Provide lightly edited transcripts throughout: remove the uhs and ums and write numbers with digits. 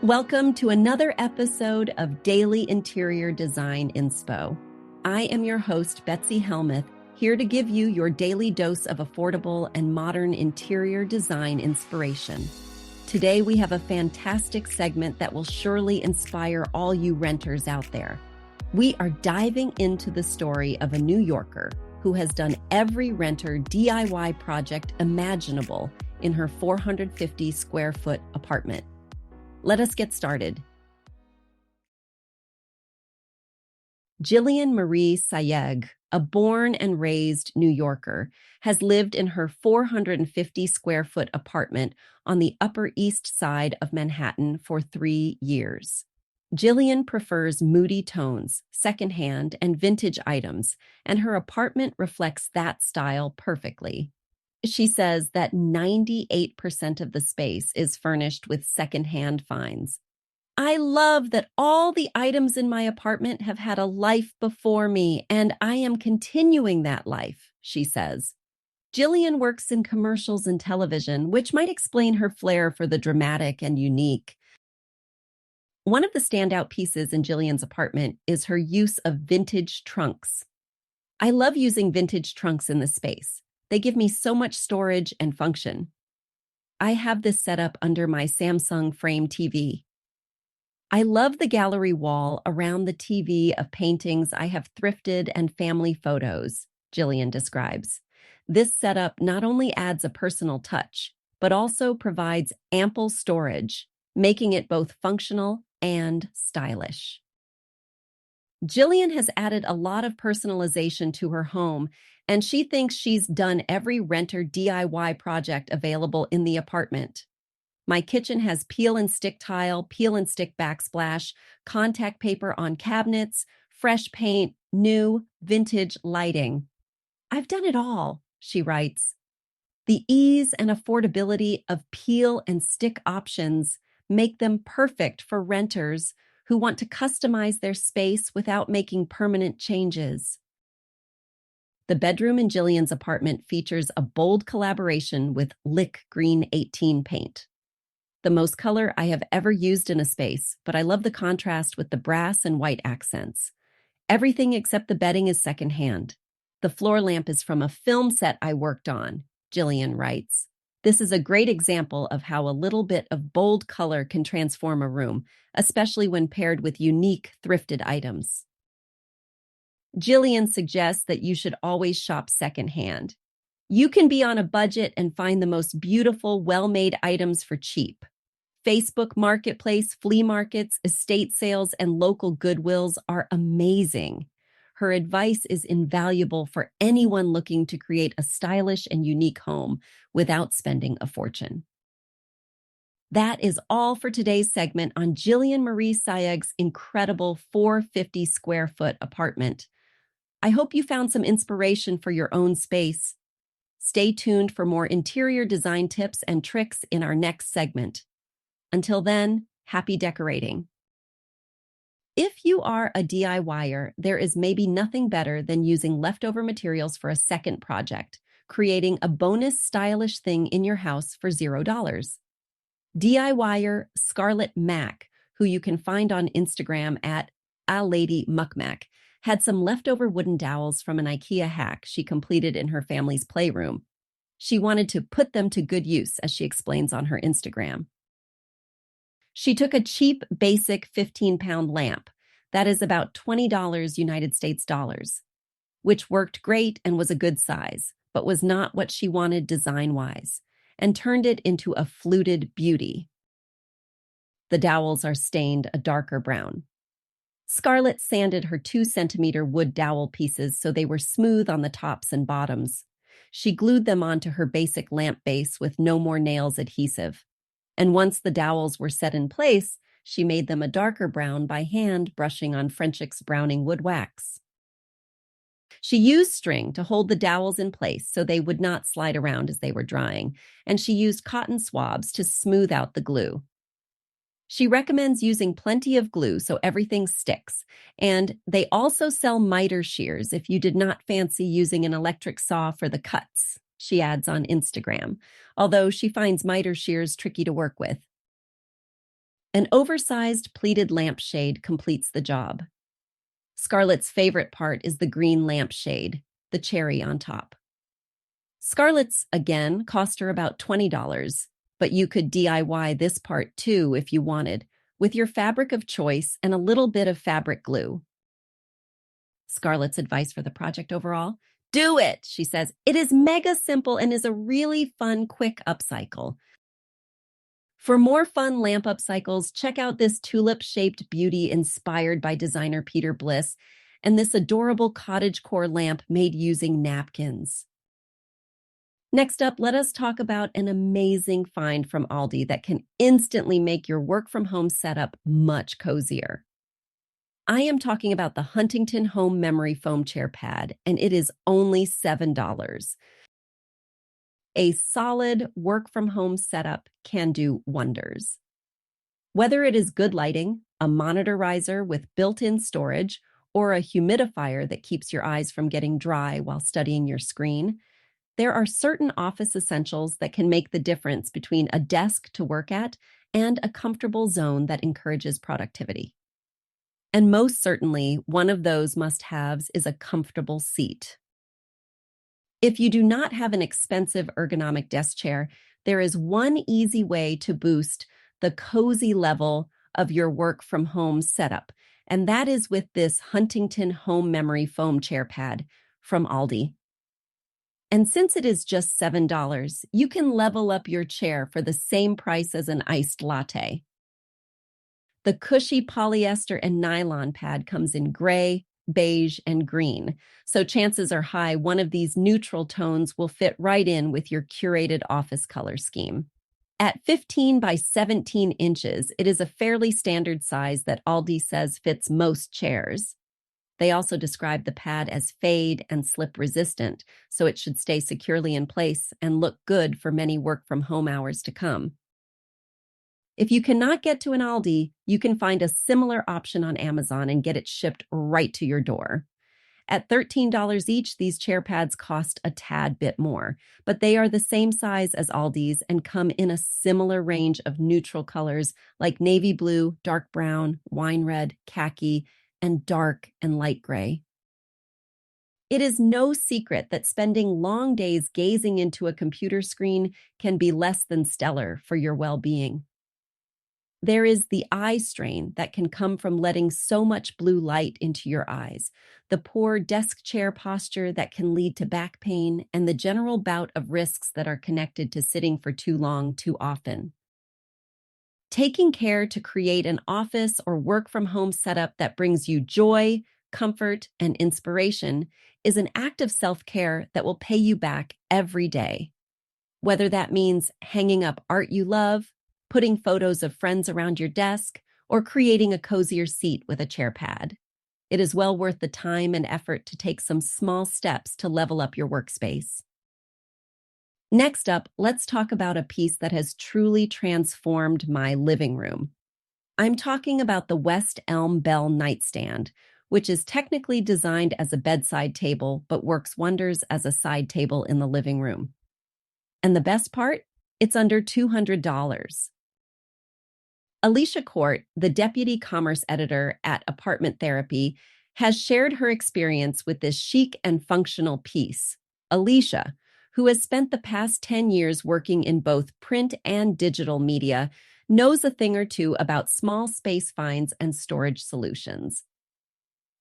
Welcome to another episode of Daily Interior Design Inspo. I am your host, Betsy Helmuth, here to give you your daily dose of affordable and modern interior design inspiration. Today, we have a fantastic segment that will surely inspire all you renters out there. We are diving into the story of a New Yorker who has done every renter DIY project imaginable in her 450 square foot apartment. Let us get started. Jillian Marie Sayegh, a born and raised New Yorker, has lived in her 450 square foot apartment on the Upper East Side of Manhattan for 3 years. Jillian prefers moody tones, secondhand, and vintage items, and her apartment reflects that style perfectly. She says that 98% of the space is furnished with secondhand finds. I love that all the items in my apartment have had a life before me, and I am continuing that life, she says. Jillian works in commercials and television, which might explain her flair for the dramatic and unique. One of the standout pieces in Jillian's apartment is her use of vintage trunks. I love using vintage trunks in the space. They give me so much storage and function. I have this set up under my Samsung Frame TV. I love the gallery wall around the TV of paintings I have thrifted and family photos, Jillian describes. This setup not only adds a personal touch, but also provides ample storage, making it both functional and stylish. Jillian has added a lot of personalization to her home, and she thinks she's done every renter DIY project available in the apartment. My kitchen has peel and stick tile, peel and stick backsplash, contact paper on cabinets, fresh paint, new, vintage lighting. I've done it all, she writes. The ease and affordability of peel and stick options make them perfect for renters who want to customize their space without making permanent changes. The bedroom in Jillian's apartment features a bold collaboration with Lick Green 18 paint. The most color I have ever used in a space, but I love the contrast with the brass and white accents. Everything except the bedding is secondhand. The floor lamp is from a film set I worked on, Jillian writes. This is a great example of how a little bit of bold color can transform a room, especially when paired with unique, thrifted items. Jillian suggests that you should always shop secondhand. You can be on a budget and find the most beautiful, well-made items for cheap. Facebook Marketplace, flea markets, estate sales, and local Goodwills are amazing. Her advice is invaluable for anyone looking to create a stylish and unique home without spending a fortune. That is all for today's segment on Jillian Marie Sayegh's incredible 450 square foot apartment. I hope you found some inspiration for your own space. Stay tuned for more interior design tips and tricks in our next segment. Until then, happy decorating. If you are a DIYer, there is maybe nothing better than using leftover materials for a second project, creating a bonus stylish thing in your house for $0. DIYer Scarlett Mack, who you can find on Instagram at @LadyMuckMack, had some leftover wooden dowels from an IKEA hack she completed in her family's playroom. She wanted to put them to good use, as she explains on her Instagram. She took a cheap, basic 15-pound lamp, that is about $20 United States dollars, which worked great and was a good size, but was not what she wanted design-wise, and turned it into a fluted beauty. The dowels are stained a darker brown. Scarlett sanded her 2-centimeter wood dowel pieces so they were smooth on the tops and bottoms. She glued them onto her basic lamp base with No More Nails adhesive. And once the dowels were set in place, she made them a darker brown by hand brushing on Frenchix Browning wood wax. She used string to hold the dowels in place so they would not slide around as they were drying, and she used cotton swabs to smooth out the glue. She recommends using plenty of glue so everything sticks, and they also sell miter shears if you did not fancy using an electric saw for the cuts, she adds on Instagram, although she finds miter shears tricky to work with. An oversized pleated lampshade completes the job. Scarlett's favorite part is the green lampshade, the cherry on top. Scarlett's, again, cost her about $20, but you could DIY this part too if you wanted, with your fabric of choice and a little bit of fabric glue. Scarlett's advice for the project overall? Do it, she says. It is mega simple and is a really fun, quick upcycle. For more fun lamp upcycles, check out this tulip-shaped beauty inspired by designer Peter Bliss and this adorable cottagecore lamp made using napkins. Next up, let us talk about an amazing find from Aldi that can instantly make your work-from-home setup much cozier. I am talking about the Huntington Home Memory Foam Chair Pad, and it is only $7. A solid work-from-home setup can do wonders. Whether it is good lighting, a monitor riser with built-in storage, or a humidifier that keeps your eyes from getting dry while studying your screen, there are certain office essentials that can make the difference between a desk to work at and a comfortable zone that encourages productivity. And most certainly, one of those must-haves is a comfortable seat. If you do not have an expensive ergonomic desk chair, there is one easy way to boost the cozy level of your work-from-home setup, and that is with this Huntington Home Memory Foam Chair Pad from Aldi. And since it is just $7, you can level up your chair for the same price as an iced latte. The cushy polyester and nylon pad comes in gray, beige, and green, so chances are high one of these neutral tones will fit right in with your curated office color scheme. At 15 by 17 inches, it is a fairly standard size that Aldi says fits most chairs. They also describe the pad as fade and slip resistant, so it should stay securely in place and look good for many work-from-home hours to come. If you cannot get to an Aldi, you can find a similar option on Amazon and get it shipped right to your door. At $13 each, these chair pads cost a tad bit more, but they are the same size as Aldi's and come in a similar range of neutral colors like navy blue, dark brown, wine red, khaki, and dark and light gray. It is no secret that spending long days gazing into a computer screen can be less than stellar for your well-being. There is the eye strain that can come from letting so much blue light into your eyes, the poor desk chair posture that can lead to back pain, and the general bout of risks that are connected to sitting for too long too often. Taking care to create an office or work-from-home setup that brings you joy, comfort, and inspiration is an act of self-care that will pay you back every day. Whether that means hanging up art you love, putting photos of friends around your desk, or creating a cozier seat with a chair pad. It is well worth the time and effort to take some small steps to level up your workspace. Next up, let's talk about a piece that has truly transformed my living room. I'm talking about the West Elm Belle Nightstand, which is technically designed as a bedside table, but works wonders as a side table in the living room. And the best part? It's under $200. Alicia Court, the deputy commerce editor at Apartment Therapy, has shared her experience with this chic and functional piece. Alicia, who has spent the past 10 years working in both print and digital media, knows a thing or two about small space finds and storage solutions.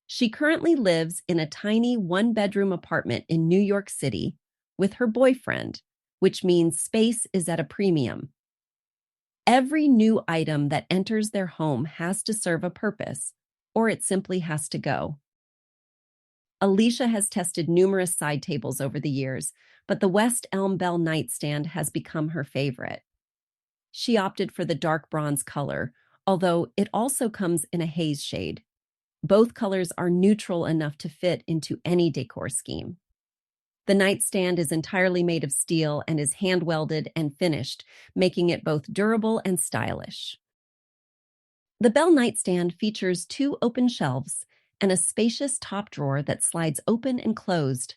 She currently lives in a tiny one-bedroom apartment in New York City with her boyfriend, which means space is at a premium. Every new item that enters their home has to serve a purpose, or it simply has to go. Alicia has tested numerous side tables over the years, but the West Elm Belle Nightstand has become her favorite. She opted for the dark bronze color, although it also comes in a haze shade. Both colors are neutral enough to fit into any decor scheme. The nightstand is entirely made of steel and is hand-welded and finished, making it both durable and stylish. The Belle Nightstand features 2 open shelves and a spacious top drawer that slides open and closed.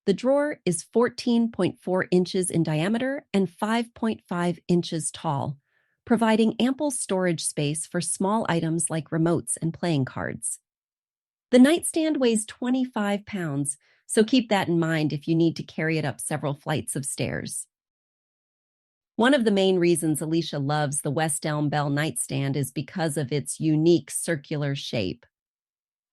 The drawer is 14.4 inches in diameter and 5.5 inches tall, providing ample storage space for small items like remotes and playing cards. The nightstand weighs 25 pounds, so keep that in mind if you need to carry it up several flights of stairs. One of the main reasons Alicia loves the West Elm Belle Nightstand is because of its unique circular shape.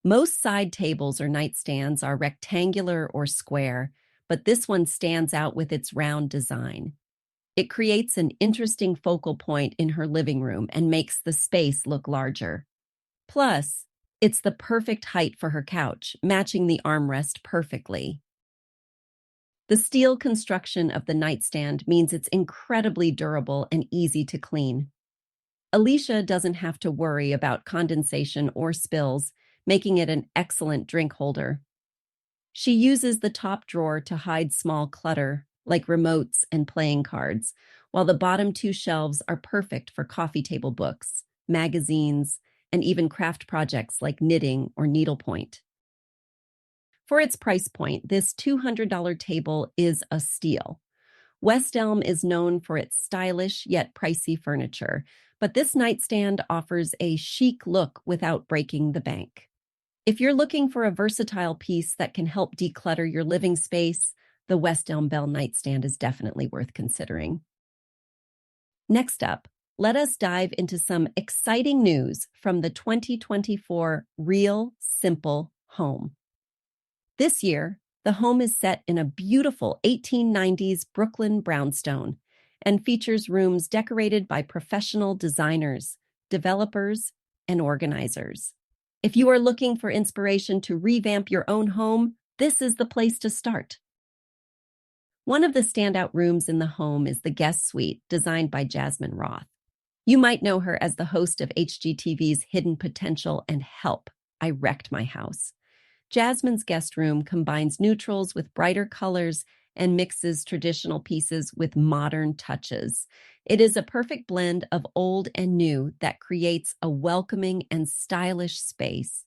Most side tables or nightstands are rectangular or square, but this one stands out with its round design. It creates an interesting focal point in her living room and makes the space look larger. Plus, it's the perfect height for her couch, matching the armrest perfectly. The steel construction of the nightstand means it's incredibly durable and easy to clean. Alicia doesn't have to worry about condensation or spills, making it an excellent drink holder. She uses the top drawer to hide small clutter, like remotes and playing cards, while the bottom two shelves are perfect for coffee table books, magazines, and even craft projects like knitting or needlepoint. For its price point, this $200 table is a steal. West Elm is known for its stylish yet pricey furniture, but this nightstand offers a chic look without breaking the bank. If you're looking for a versatile piece that can help declutter your living space, the West Elm Belle Nightstand is definitely worth considering. Next up, let us dive into some exciting news from the 2024 Real Simple Home. This year, the home is set in a beautiful 1890s Brooklyn brownstone and features rooms decorated by professional designers, developers, and organizers. If you are looking for inspiration to revamp your own home, this is the place to start. One of the standout rooms in the home is the guest suite, designed by Jasmine Roth. You might know her as the host of HGTV's Hidden Potential and Help, I Wrecked My House. Jasmine's guest room combines neutrals with brighter colors and mixes traditional pieces with modern touches. It is a perfect blend of old and new that creates a welcoming and stylish space.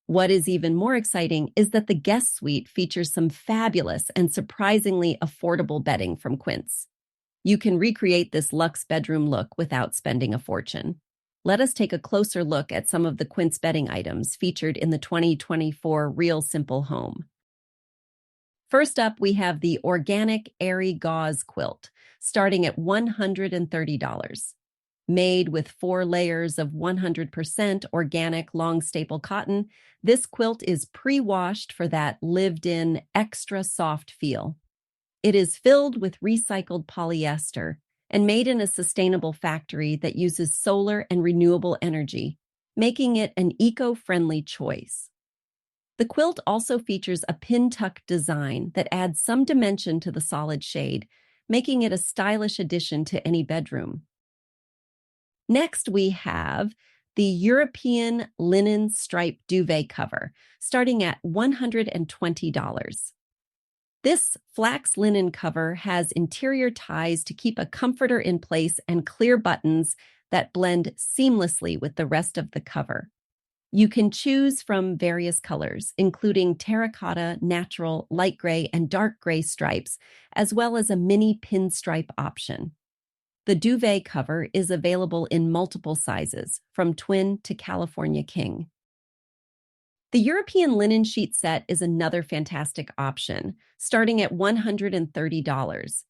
What is even more exciting is that the guest suite features some fabulous and surprisingly affordable bedding from Quince. You can recreate this luxe bedroom look without spending a fortune. Let us take a closer look at some of the Quince bedding items featured in the 2024 Real Simple Home. First up, we have the Organic Airy Gauze Quilt, starting at $130. Made with 4 layers of 100% organic long staple cotton, this quilt is pre-washed for that lived-in, extra soft feel. It is filled with recycled polyester and made in a sustainable factory that uses solar and renewable energy, making it an eco-friendly choice. The quilt also features a pin-tuck design that adds some dimension to the solid shade, making it a stylish addition to any bedroom. Next, we have the European linen stripe duvet cover, starting at $120. This flax linen cover has interior ties to keep a comforter in place and clear buttons that blend seamlessly with the rest of the cover. You can choose from various colors, including terracotta, natural, light gray, and dark gray stripes, as well as a mini pinstripe option. The duvet cover is available in multiple sizes, from twin to California king. The European linen sheet set is another fantastic option, starting at $130.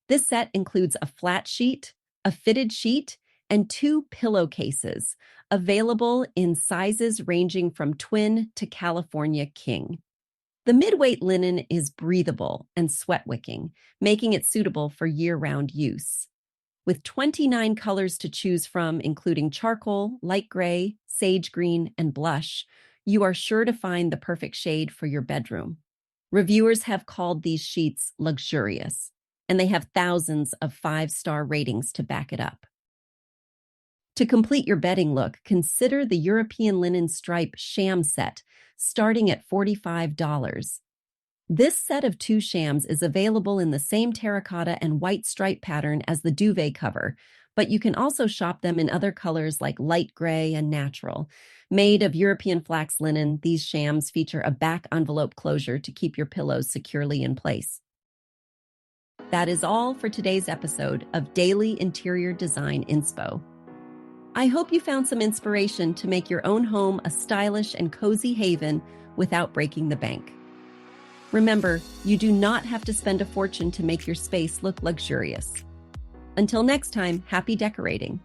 This set includes a flat sheet, a fitted sheet, and 2 pillowcases, available in sizes ranging from twin to California king. The midweight linen is breathable and sweat-wicking, making it suitable for year-round use. With 29 colors to choose from, including charcoal, light gray, sage green, and blush, you are sure to find the perfect shade for your bedroom. Reviewers have called these sheets luxurious, and they have thousands of 5-star ratings to back it up. To complete your bedding look, consider the European linen stripe sham set, starting at $45. This set of 2 shams is available in the same terracotta and white stripe pattern as the duvet cover, but you can also shop them in other colors like light gray and natural. Made of European flax linen, these shams feature a back envelope closure to keep your pillows securely in place. That is all for today's episode of Daily Interior Design Inspo. I hope you found some inspiration to make your own home a stylish and cozy haven without breaking the bank. Remember, you do not have to spend a fortune to make your space look luxurious. Until next time, happy decorating.